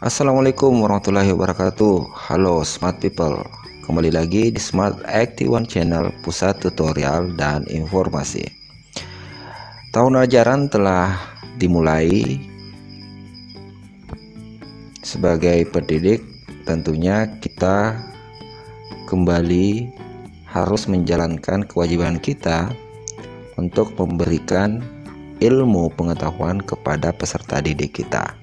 Assalamualaikum warahmatullahi wabarakatuh. Halo smart people, kembali lagi di Smart Active One Channel, pusat tutorial dan informasi. Tahun ajaran telah dimulai. Sebagai pendidik, tentunya kita kembali harus menjalankan kewajiban kita untuk memberikan ilmu pengetahuan kepada peserta didik kita.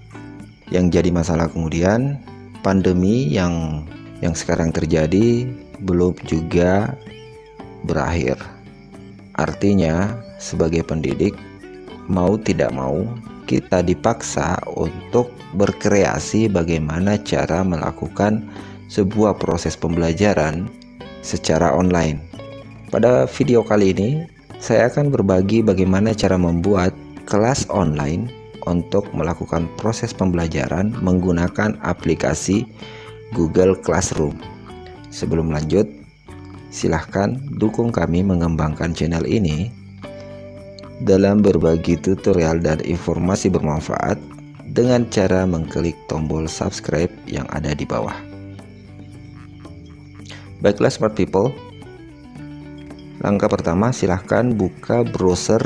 Yang jadi masalah kemudian, pandemi yang sekarang terjadi belum juga berakhir. Artinya sebagai pendidik, mau tidak mau kita dipaksa untuk berkreasi bagaimana cara melakukan sebuah proses pembelajaran secara online. Pada video kali ini saya akan berbagi bagaimana cara membuat kelas online untuk melakukan proses pembelajaran menggunakan aplikasi Google Classroom. Sebelum lanjut, silahkan dukung kami mengembangkan channel ini dalam berbagi tutorial dan informasi bermanfaat dengan cara mengklik tombol subscribe yang ada di bawah. Baiklah smart people, langkah pertama silahkan buka browser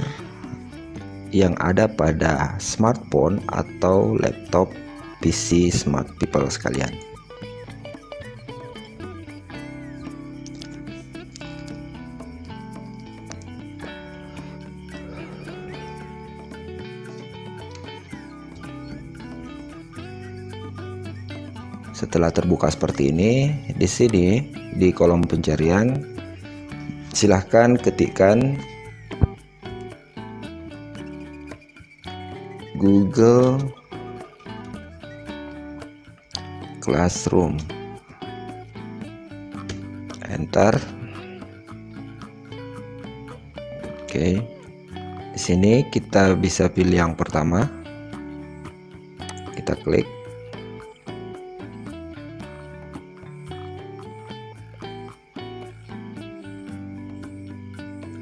yang ada pada smartphone atau laptop PC smart people sekalian. Setelah terbuka seperti ini, di sini di kolom pencarian silahkan ketikkan Google Classroom, enter. Oke, di sini kita bisa pilih yang pertama, kita klik.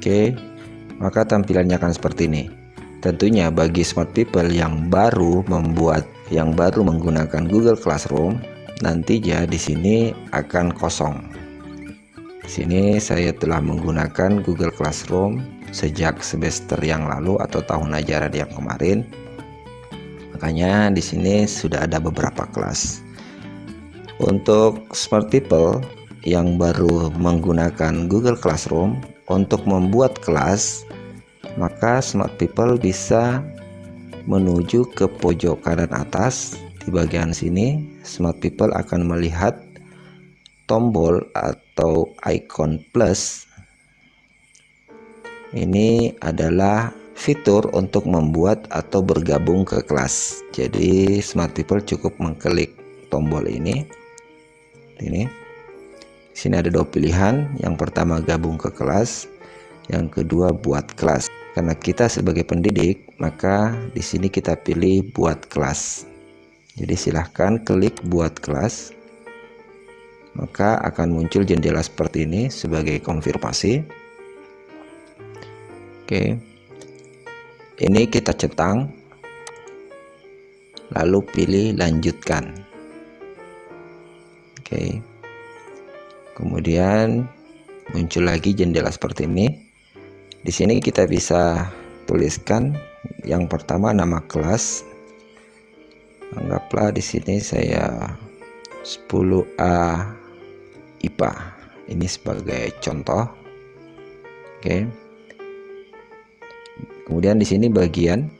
Oke, maka tampilannya akan seperti ini. Tentunya bagi smart people yang baru menggunakan Google Classroom, nantinya di sini akan kosong. Di sini saya telah menggunakan Google Classroom sejak semester yang lalu atau tahun ajaran yang kemarin. Makanya di sini sudah ada beberapa kelas. Untuk smart people yang baru menggunakan Google Classroom untuk membuat kelas, maka smart people bisa menuju ke pojok kanan atas. Di bagian sini smart people akan melihat tombol atau icon plus. Ini adalah fitur untuk membuat atau bergabung ke kelas. Jadi smart people cukup mengklik tombol ini. Di sini ada dua pilihan. Yang pertama gabung ke kelas, yang kedua buat kelas. Karena kita sebagai pendidik, maka di sini kita pilih buat kelas. Jadi silahkan klik buat kelas, maka akan muncul jendela seperti ini sebagai konfirmasi. Oke, ini kita centang, lalu pilih lanjutkan. Oke, kemudian muncul lagi jendela seperti ini. Di sini kita bisa tuliskan yang pertama nama kelas. Anggaplah di sini saya 10A IPA. Ini sebagai contoh. Oke. Kemudian di sini bagian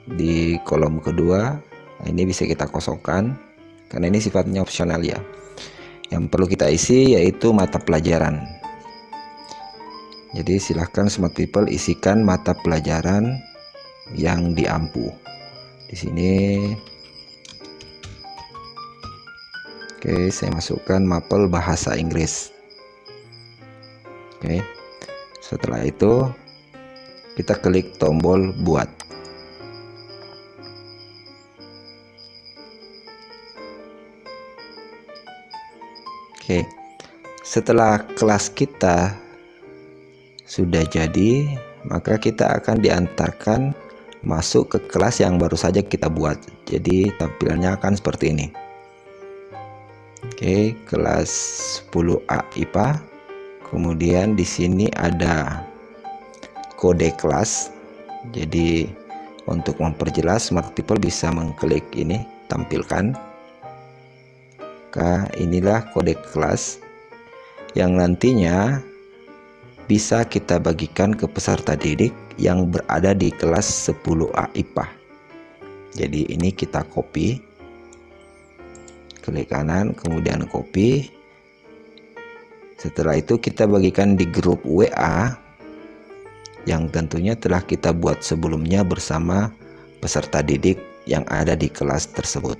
di kolom kedua, ini bisa kita kosongkan karena ini sifatnya opsional ya. Yang perlu kita isi yaitu mata pelajaran. Jadi silahkan smart people isikan mata pelajaran yang diampu. Di sini, oke, saya masukkan mapel bahasa Inggris. Oke, setelah itu kita klik tombol buat. Oke, setelah kelas kita sudah jadi, maka kita akan diantarkan masuk ke kelas yang baru saja kita buat. Jadi tampilannya akan seperti ini. Oke, kelas 10A IPA. Kemudian di sini ada kode kelas. Jadi untuk memperjelas, smart people bisa mengklik ini, tampilkan. Maka inilah kode kelas yang nantinya bisa kita bagikan ke peserta didik yang berada di kelas 10A IPA. Jadi ini kita copy, klik kanan, kemudian copy. Setelah itu kita bagikan di grup WA yang tentunya telah kita buat sebelumnya bersama peserta didik yang ada di kelas tersebut.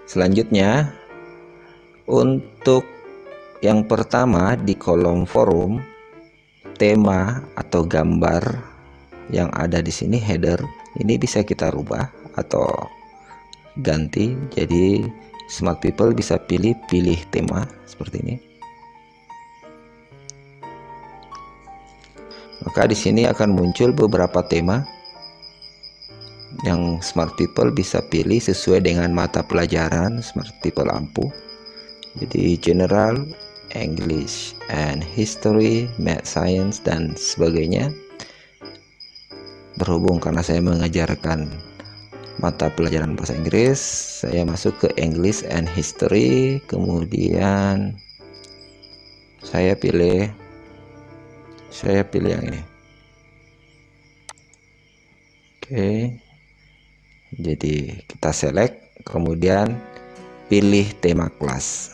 Selanjutnya, untuk yang pertama di kolom forum, tema atau gambar yang ada di sini, header, ini bisa kita rubah atau ganti. Jadi smart people bisa pilih tema seperti ini. Maka di sini akan muncul beberapa tema yang smart people bisa pilih sesuai dengan mata pelajaran smart people ampuh. Jadi general, English and History, Math, Science, dan sebagainya. Berhubung karena saya mengajarkan mata pelajaran bahasa Inggris, saya masuk ke English and History. Kemudian saya pilih yang ini. Oke, jadi kita select, kemudian pilih tema kelas.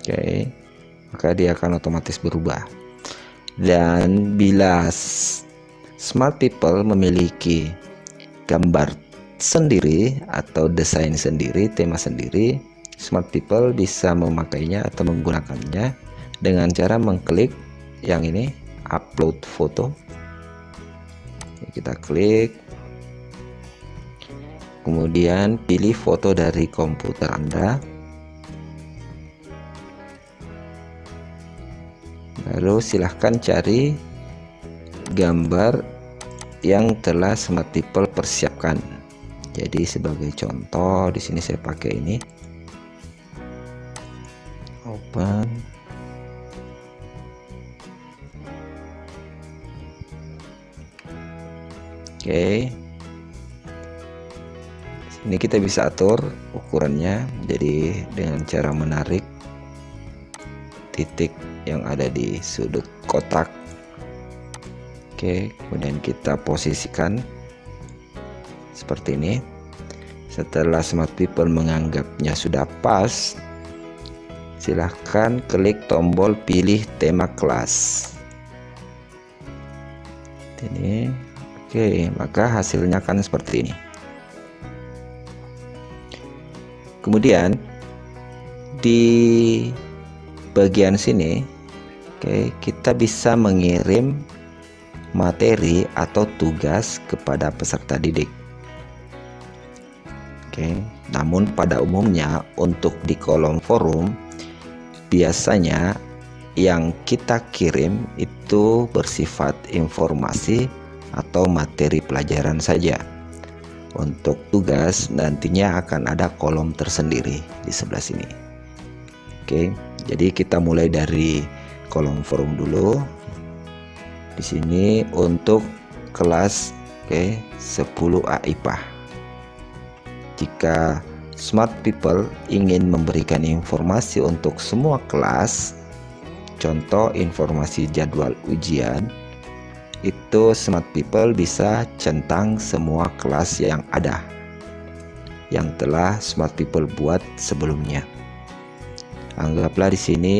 Oke, maka dia akan otomatis berubah. Dan bila smart people memiliki gambar sendiri atau desain sendiri, tema sendiri, smart people bisa memakainya atau menggunakannya dengan cara mengklik yang ini, upload foto. Kita klik, kemudian pilih foto dari komputer Anda. Lalu silahkan cari gambar yang telah smart people persiapkan. Jadi sebagai contoh di sini saya pakai ini. Open. Oke. Ini kita bisa atur ukurannya. Jadi dengan cara menarik titik yang ada di sudut kotak. Oke, kemudian kita posisikan seperti ini. Setelah smart people menganggapnya sudah pas, silahkan klik tombol pilih tema kelas. Ini oke, maka hasilnya akan seperti ini. Kemudian di bagian sini, oke, kita bisa mengirim materi atau tugas kepada peserta didik. Oke, namun pada umumnya untuk di kolom forum biasanya yang kita kirim itu bersifat informasi atau materi pelajaran saja. Untuk tugas nantinya akan ada kolom tersendiri di sebelah sini. Oke, jadi kita mulai dari kolom forum dulu. Di sini untuk kelas 10A IPA. Jika smart people ingin memberikan informasi untuk semua kelas, contoh informasi jadwal ujian, itu smart people bisa centang semua kelas yang ada yang telah smart people buat sebelumnya. Anggaplah di sini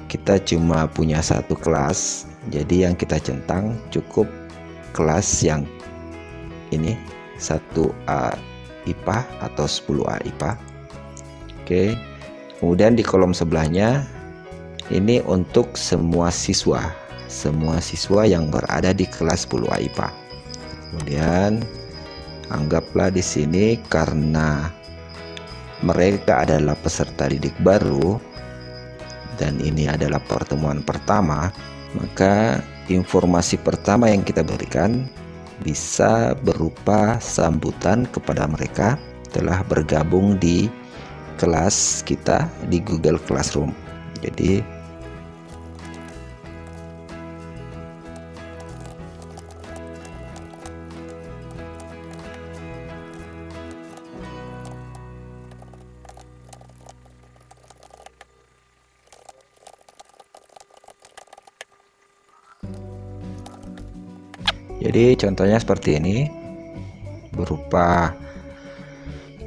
kita cuma punya satu kelas, jadi yang kita centang cukup kelas yang ini 1A IPA atau 10A IPA. Oke, kemudian di kolom sebelahnya ini untuk semua siswa yang berada di kelas 10A IPA. Kemudian anggaplah di sini karena mereka adalah peserta didik baru dan ini adalah pertemuan pertama, maka informasi pertama yang kita berikan bisa berupa sambutan kepada mereka telah bergabung di kelas kita di Google Classroom. Jadi contohnya seperti ini, berupa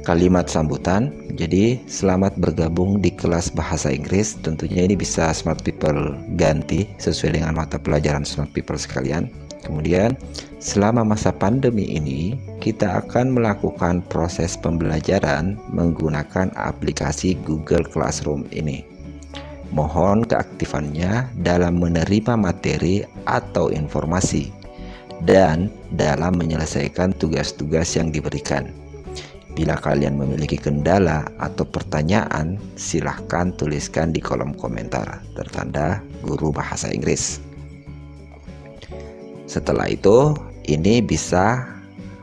kalimat sambutan. Jadi selamat bergabung di kelas bahasa Inggris. Tentunya ini bisa smart people ganti sesuai dengan mata pelajaran smart people sekalian. Kemudian selama masa pandemi ini kita akan melakukan proses pembelajaran menggunakan aplikasi Google Classroom ini. Mohon keaktifannya dalam menerima materi atau informasi dan dalam menyelesaikan tugas-tugas yang diberikan. Bila kalian memiliki kendala atau pertanyaan, silahkan tuliskan di kolom komentar, tertanda guru bahasa Inggris. Setelah itu, ini bisa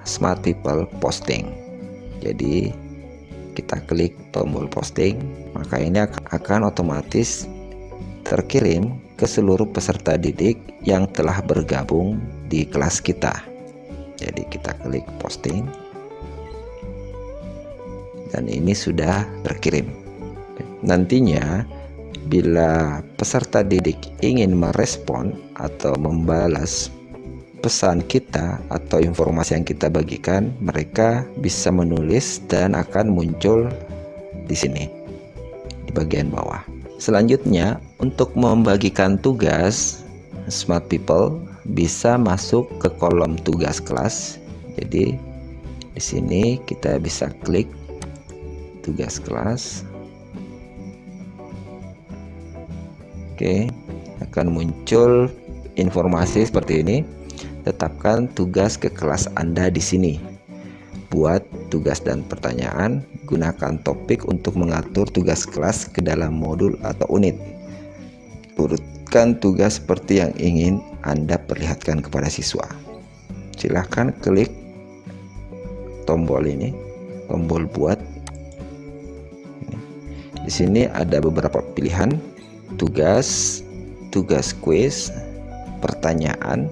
smart people posting. Jadi kita klik tombol posting, maka ini akan otomatis terkirim ke seluruh peserta didik yang telah bergabung di kelas kita. Jadi kita klik posting dan ini sudah terkirim. Nantinya bila peserta didik ingin merespon atau membalas pesan kita atau informasi yang kita bagikan, mereka bisa menulis dan akan muncul di sini di bagian bawah. Selanjutnya, untuk membagikan tugas, smart people bisa masuk ke kolom tugas kelas. Jadi di sini kita bisa klik tugas kelas. Oke, akan muncul informasi seperti ini. Tetapkan tugas ke kelas Anda di sini. Buat tugas dan pertanyaan, gunakan topik untuk mengatur tugas kelas ke dalam modul atau unit. Urutkan tugas seperti yang ingin Anda perlihatkan kepada siswa. Silahkan klik tombol ini, tombol buat. Di sini ada beberapa pilihan: tugas, tugas kuis, pertanyaan,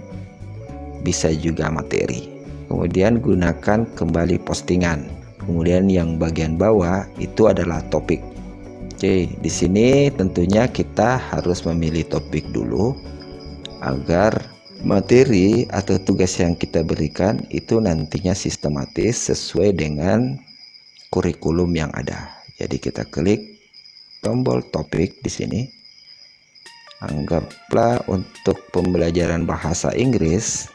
bisa juga materi. Kemudian gunakan kembali postingan. Kemudian yang bagian bawah itu adalah topik. Oke, di sini tentunya kita harus memilih topik dulu agar materi atau tugas yang kita berikan itu nantinya sistematis sesuai dengan kurikulum yang ada. Jadi kita klik tombol topik di sini. Anggaplah untuk pembelajaran bahasa Inggris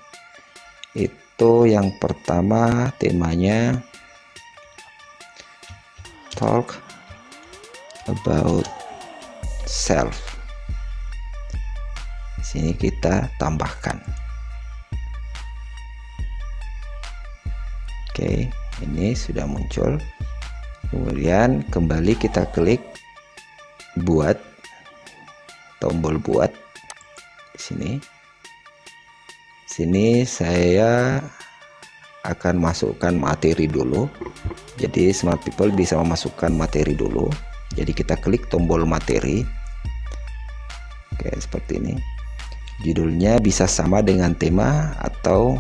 itu yang pertama temanya talk about self. Di sini kita tambahkan. Oke, ini sudah muncul. Kemudian kembali kita klik buat, tombol buat di sini. Sini saya akan masukkan materi dulu. Jadi smart people bisa memasukkan materi dulu. Jadi kita klik tombol materi. Oke, seperti ini. Judulnya bisa sama dengan tema atau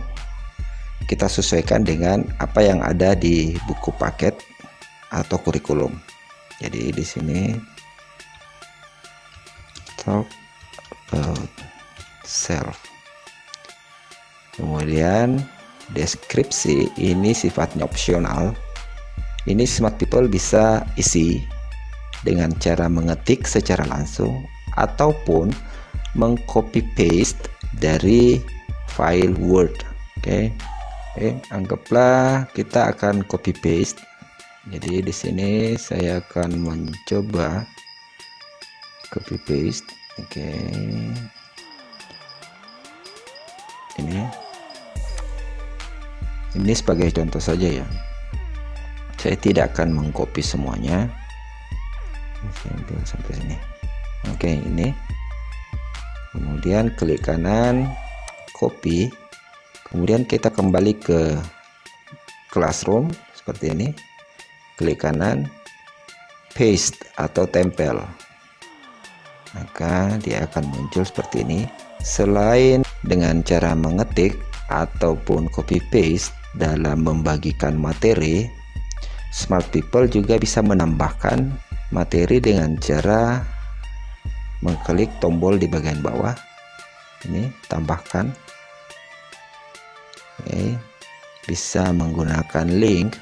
kita sesuaikan dengan apa yang ada di buku paket atau kurikulum. Jadi di sini talk about self. Kemudian deskripsi ini sifatnya opsional. Ini smart people bisa isi dengan cara mengetik secara langsung ataupun mengcopy paste dari file Word. Oke, anggaplah kita akan copy paste. Jadi di sini saya akan mencoba copy paste. Oke, ini sebagai contoh saja ya. Saya tidak akan mengcopy semuanya. Saya ambil sampai sini. Oke, ini. Kemudian klik kanan, copy, kemudian kita kembali ke Classroom seperti ini, klik kanan, paste atau tempel, maka dia akan muncul seperti ini. Selain dengan cara mengetik ataupun copy paste dalam membagikan materi, Smart People juga bisa menambahkan materi dengan cara mengklik tombol di bagian bawah ini, tambahkan. Oke, bisa menggunakan link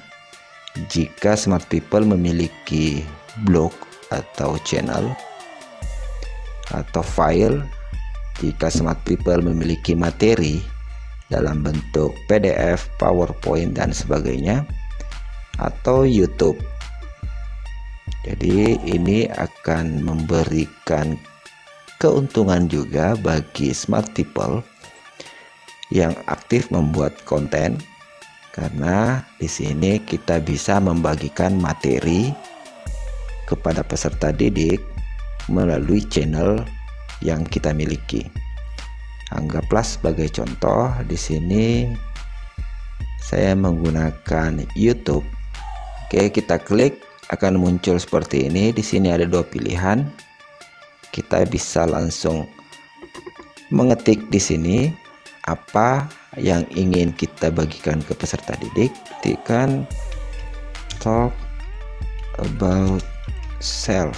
jika Smart People memiliki blog atau channel, atau file jika Smart People memiliki materi dalam bentuk PDF, PowerPoint dan sebagainya, atau YouTube. Jadi ini akan memberikan keuntungan juga bagi Smart People yang aktif membuat konten, karena di sini kita bisa membagikan materi kepada peserta didik melalui channel yang kita miliki. Anggaplah sebagai contoh, di sini saya menggunakan YouTube. Oke, kita klik, akan muncul seperti ini. Di sini ada dua pilihan. Kita bisa langsung mengetik di sini apa yang ingin kita bagikan ke peserta didik. Ketikkan talk about self,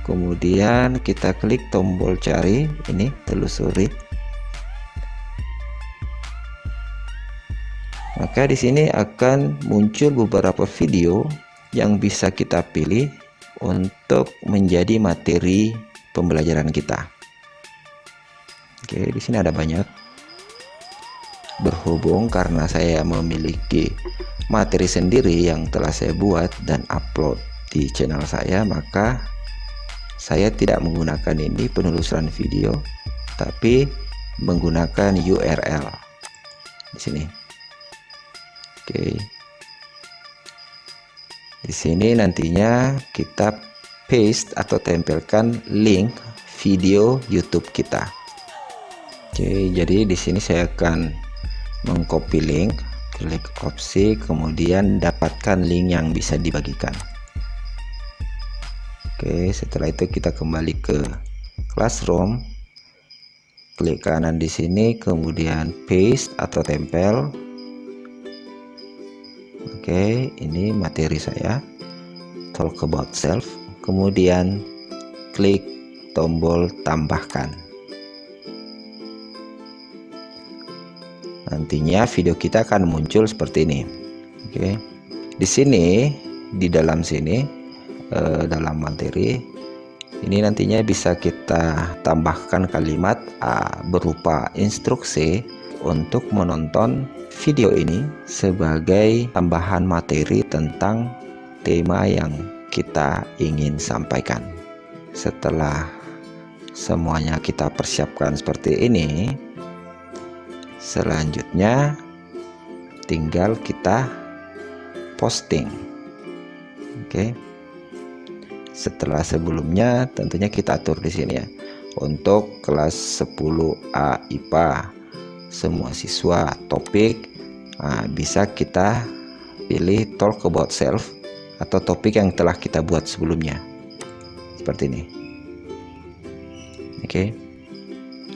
kemudian kita klik tombol cari ini, telusuri. Maka di sini akan muncul beberapa video yang bisa kita pilih untuk menjadi materi pembelajaran kita. Oke, di sini ada banyak. Berhubung karena saya memiliki materi sendiri yang telah saya buat dan upload di channel saya, maka saya tidak menggunakan ini penelusuran video, tapi menggunakan URL di sini. Oke. Di sini nantinya kita paste atau tempelkan link video YouTube kita. Oke, jadi di sini saya akan mengcopy link, klik opsi, kemudian dapatkan link yang bisa dibagikan. Oke, setelah itu kita kembali ke Classroom, klik kanan di sini, kemudian paste atau tempel. Oke, ini materi saya, talk about self. Kemudian klik tombol tambahkan. Nantinya video kita akan muncul seperti ini. Oke, di sini, di dalam sini, dalam materi ini nantinya bisa kita tambahkan kalimat berupa instruksi untuk menonton video ini sebagai tambahan materi tentang tema yang kita ingin sampaikan. Setelah semuanya kita persiapkan seperti ini, selanjutnya tinggal kita posting. Oke. Setelah sebelumnya tentunya kita atur di sini ya. Untuk kelas 10A IPA, semua siswa, topik bisa kita pilih talk about self atau topik yang telah kita buat sebelumnya seperti ini. Oke,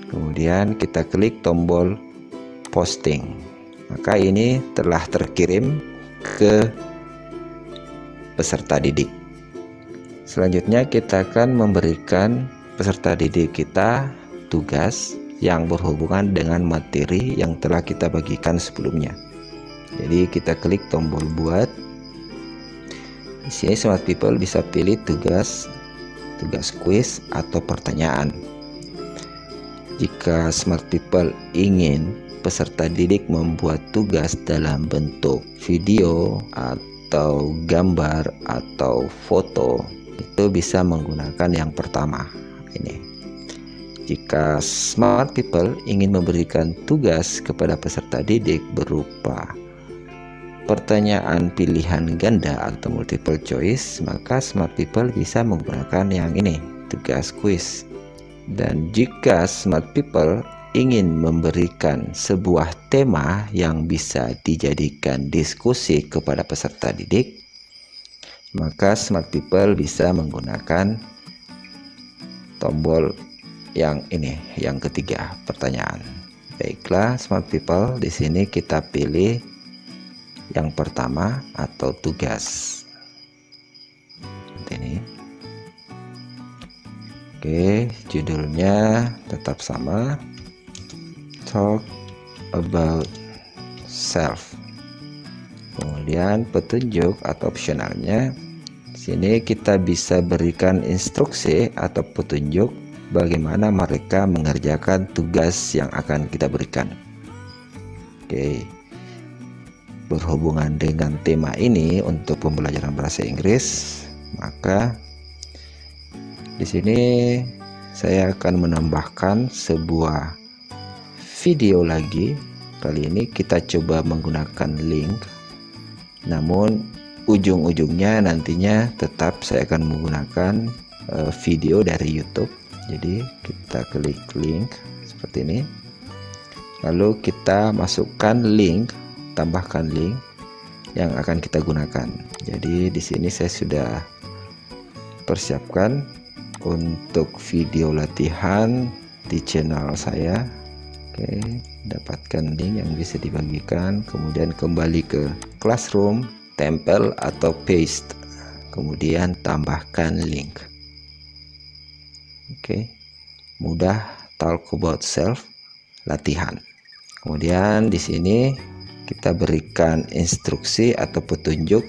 kemudian kita klik tombol posting, maka ini telah terkirim ke peserta didik. Selanjutnya kita akan memberikan peserta didik kita tugas yang berhubungan dengan materi yang telah kita bagikan sebelumnya. Jadi kita klik tombol buat. Di sini Smart People bisa pilih tugas quiz atau pertanyaan. Jika Smart People ingin peserta didik membuat tugas dalam bentuk video atau gambar atau foto, itu bisa menggunakan yang pertama ini. Jika Smart People ingin memberikan tugas kepada peserta didik berupa pertanyaan pilihan ganda atau multiple choice, maka Smart People bisa menggunakan yang ini, tugas quiz. Dan jika Smart People ingin memberikan sebuah tema yang bisa dijadikan diskusi kepada peserta didik, maka Smart People bisa menggunakan tombol yang ini, yang ketiga, pertanyaan. Baiklah, Smart People, di sini kita pilih yang pertama atau tugas. Seperti ini. Oke, judulnya tetap sama, Talk About Self. Kemudian petunjuk atau opsionalnya, sini kita bisa berikan instruksi atau petunjuk bagaimana mereka mengerjakan tugas yang akan kita berikan. Oke, berhubungan dengan tema ini untuk pembelajaran bahasa Inggris, maka di sini saya akan menambahkan sebuah video lagi. Kali ini kita coba menggunakan link, namun ujung-ujungnya nantinya tetap saya akan menggunakan video dari YouTube. Jadi kita klik link seperti ini, lalu kita masukkan link, tambahkan link yang akan kita gunakan. Jadi di sini saya sudah persiapkan untuk video latihan di channel saya. Oke, dapatkan link yang bisa dibagikan, kemudian kembali ke Classroom, tempel atau paste, kemudian tambahkan link. Oke, mudah, Talk About Self latihan. Kemudian di sini kita berikan instruksi atau petunjuk.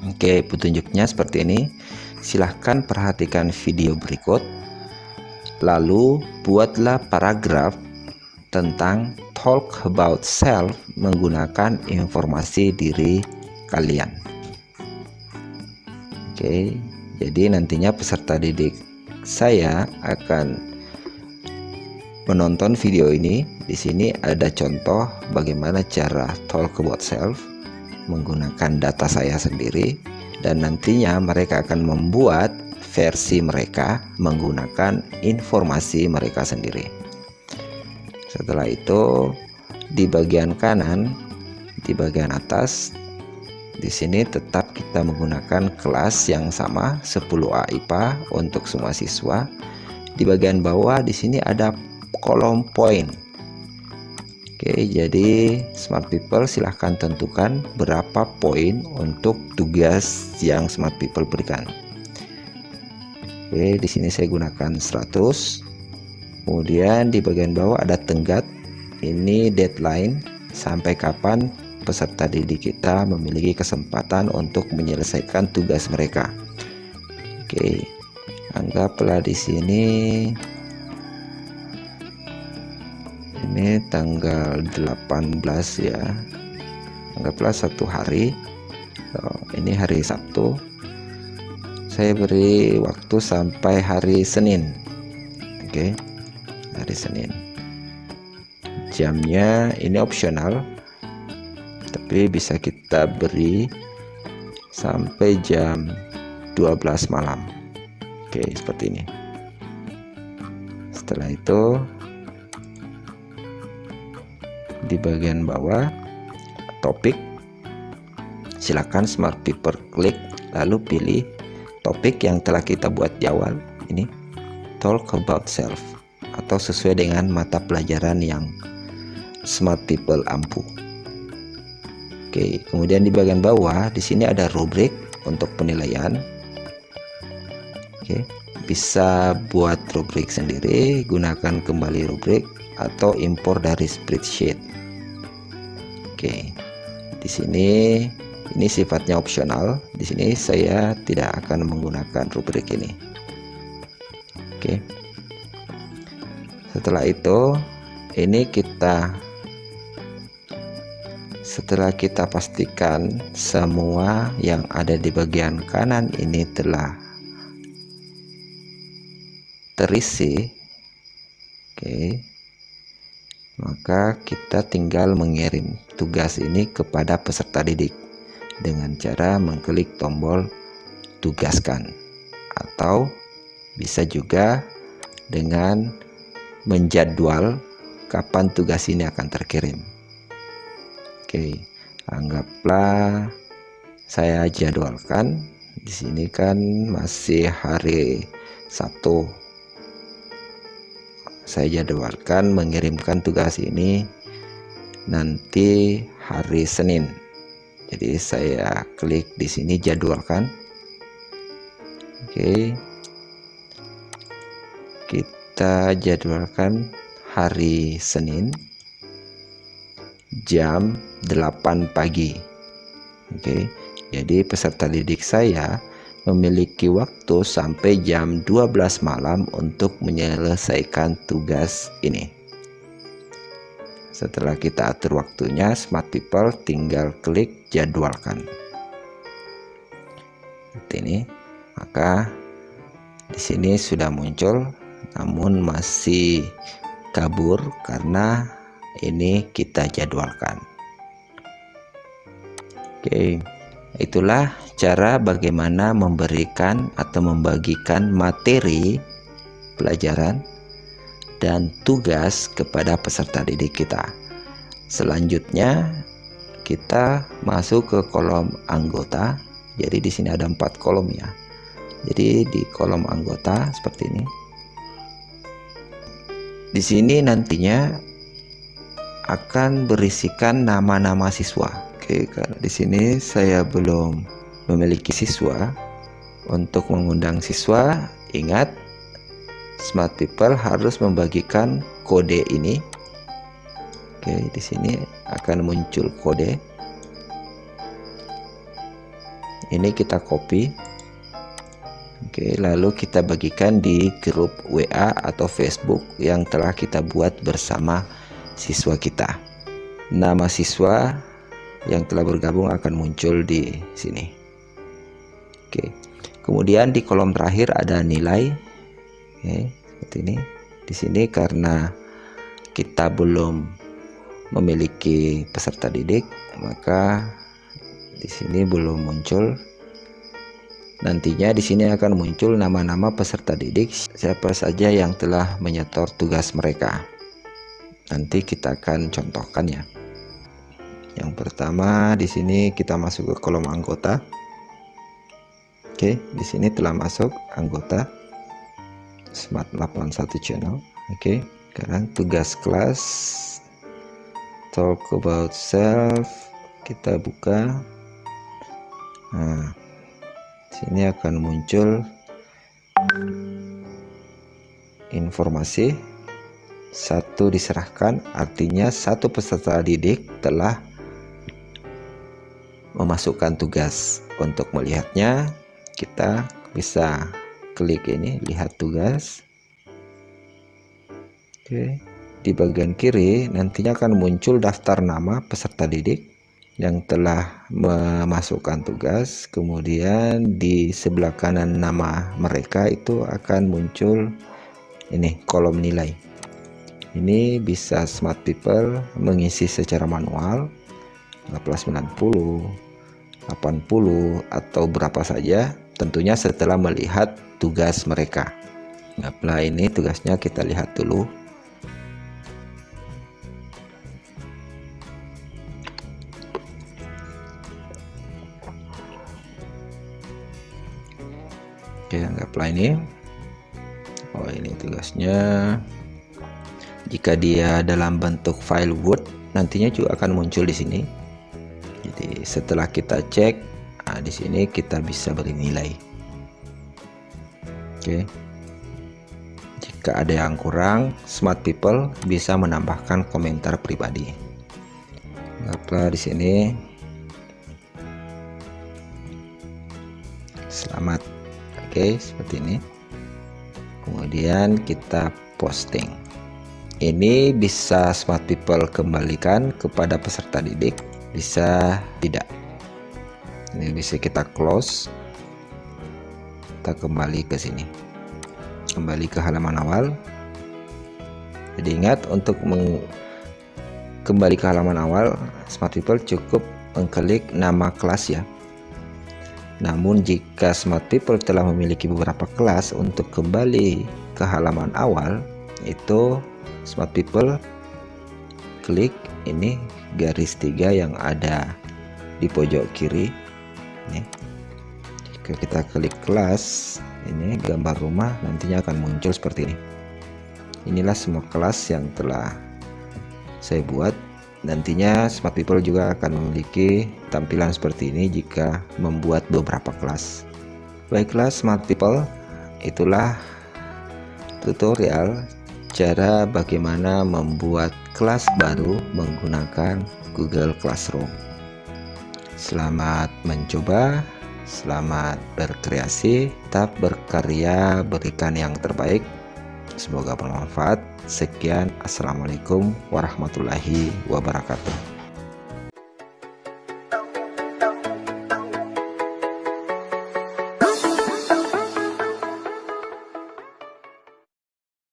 Oke, petunjuknya seperti ini. Silahkan perhatikan video berikut, lalu buatlah paragraf tentang talk about self menggunakan informasi diri kalian. Oke, jadi nantinya peserta didik saya akan menonton video ini. Di sini ada contoh bagaimana cara talk about self menggunakan data saya sendiri, dan nantinya mereka akan membuat versi mereka menggunakan informasi mereka sendiri. Setelah itu di bagian kanan, di bagian atas, di sini tetap kita menggunakan kelas yang sama 10A IPA untuk semua siswa. Di bagian bawah di sini ada kolom poin. Oke, jadi Smart People silahkan tentukan berapa poin untuk tugas yang Smart People berikan. Oke, di sini saya gunakan 100. Kemudian di bagian bawah ada tenggat. Ini deadline, sampai kapan peserta didik kita memiliki kesempatan untuk menyelesaikan tugas mereka. Oke, anggaplah di sini ini tanggal 18 ya, anggaplah satu hari. Ini hari Sabtu, saya beri waktu sampai hari Senin. Oke, hari Senin. Jamnya ini opsional, tapi bisa kita beri sampai jam 12 malam. Oke, seperti ini. Setelah itu di bagian bawah topik, silakan Smart People klik lalu pilih topik yang telah kita buat di awal ini, Talk About Self, atau sesuai dengan mata pelajaran yang Smart People ampu. Oke, kemudian di bagian bawah di sini ada rubrik untuk penilaian. Oke, bisa buat rubrik sendiri, gunakan kembali rubrik atau impor dari spreadsheet. Oke, di sini ini sifatnya opsional. Di sini saya tidak akan menggunakan rubrik ini. Oke, setelah itu ini setelah kita pastikan semua yang ada di bagian kanan ini telah terisi. Oke, maka kita tinggal mengirim tugas ini kepada peserta didik. dengan cara mengklik tombol tugaskan, atau bisa juga dengan menjadwal kapan tugas ini akan terkirim. Oke, anggaplah saya jadwalkan. Di sini kan masih hari Sabtu. Saya jadwalkan mengirimkan tugas ini nanti hari Senin. Jadi saya klik di sini jadwalkan. Oke. Kita jadwalkan hari Senin jam 8 pagi. Oke. Jadi peserta didik saya memiliki waktu sampai jam 12 malam untuk menyelesaikan tugas ini. Setelah kita atur waktunya, Smart People tinggal klik jadwalkan. Seperti ini. Maka di sini sudah muncul, namun masih kabur karena ini kita jadwalkan. Oke, itulah cara bagaimana memberikan atau membagikan materi pelajaran dan tugas kepada peserta didik kita. Selanjutnya kita masuk ke kolom anggota. Jadi di sini ada 4 kolom ya. Jadi di kolom anggota seperti ini. Di sini nantinya akan berisikan nama-nama siswa. Oke, karena di sini saya belum memiliki siswa. Untuk mengundang siswa, ingat Smart People harus membagikan kode ini. Oke, di sini akan muncul kode. Ini kita copy. Oke, lalu kita bagikan di grup WA atau Facebook yang telah kita buat bersama siswa kita. Nama siswa yang telah bergabung akan muncul di sini. Oke. Kemudian di kolom terakhir ada nilai. Oke, seperti ini. Di sini karena kita belum memiliki peserta didik, maka di sini belum muncul. Nantinya di sini akan muncul nama-nama peserta didik, siapa saja yang telah menyetor tugas mereka. Nanti kita akan contohkan ya. Yang pertama di sini kita masuk ke kolom anggota. Oke, di sini telah masuk anggota Smart 81 channel. Oke, sekarang tugas kelas talk about self kita buka. Nah, sini akan muncul informasi 1 diserahkan, artinya 1 peserta didik telah memasukkan tugas. Untuk melihatnya kita bisa klik ini, lihat tugas. Oke, di bagian kiri nantinya akan muncul daftar nama peserta didik yang telah memasukkan tugas. Kemudian di sebelah kanan nama mereka itu akan muncul ini kolom nilai. Ini bisa Smart People mengisi secara manual, 90, 80 atau berapa saja, tentunya setelah melihat tugas mereka. Nah, ini tugasnya kita lihat dulu. Oke, anggaplah ini. Oh, ini tugasnya. Jika dia dalam bentuk file Word, nantinya juga akan muncul di sini. Jadi setelah kita cek, nah, di sini kita bisa beri nilai. Oke. Jika ada yang kurang, Smart People bisa menambahkan komentar pribadi. Anggaplah di sini. Selamat. Oke, seperti ini. Kemudian kita posting. Ini bisa Smart People kembalikan kepada peserta didik, bisa tidak. Ini bisa kita close. Kita kembali ke sini. Kembali ke halaman awal. Jadi ingat, untuk kembali ke halaman awal, Smart People cukup mengklik nama kelas ya. Namun jika Smart People telah memiliki beberapa kelas, untuk kembali ke halaman awal itu Smart People klik ini garis 3 yang ada di pojok kiri. Ini. Jika kita klik kelas, ini gambar rumah nantinya akan muncul seperti ini. Inilah semua kelas yang telah saya buat. Nantinya Smart People juga akan memiliki tampilan seperti ini jika membuat beberapa kelas. Baiklah Smart People, itulah tutorial cara bagaimana membuat kelas baru menggunakan Google Classroom. Selamat mencoba, selamat berkreasi, tetap berkarya, berikan yang terbaik. Semoga bermanfaat. Sekian, assalamualaikum warahmatullahi wabarakatuh.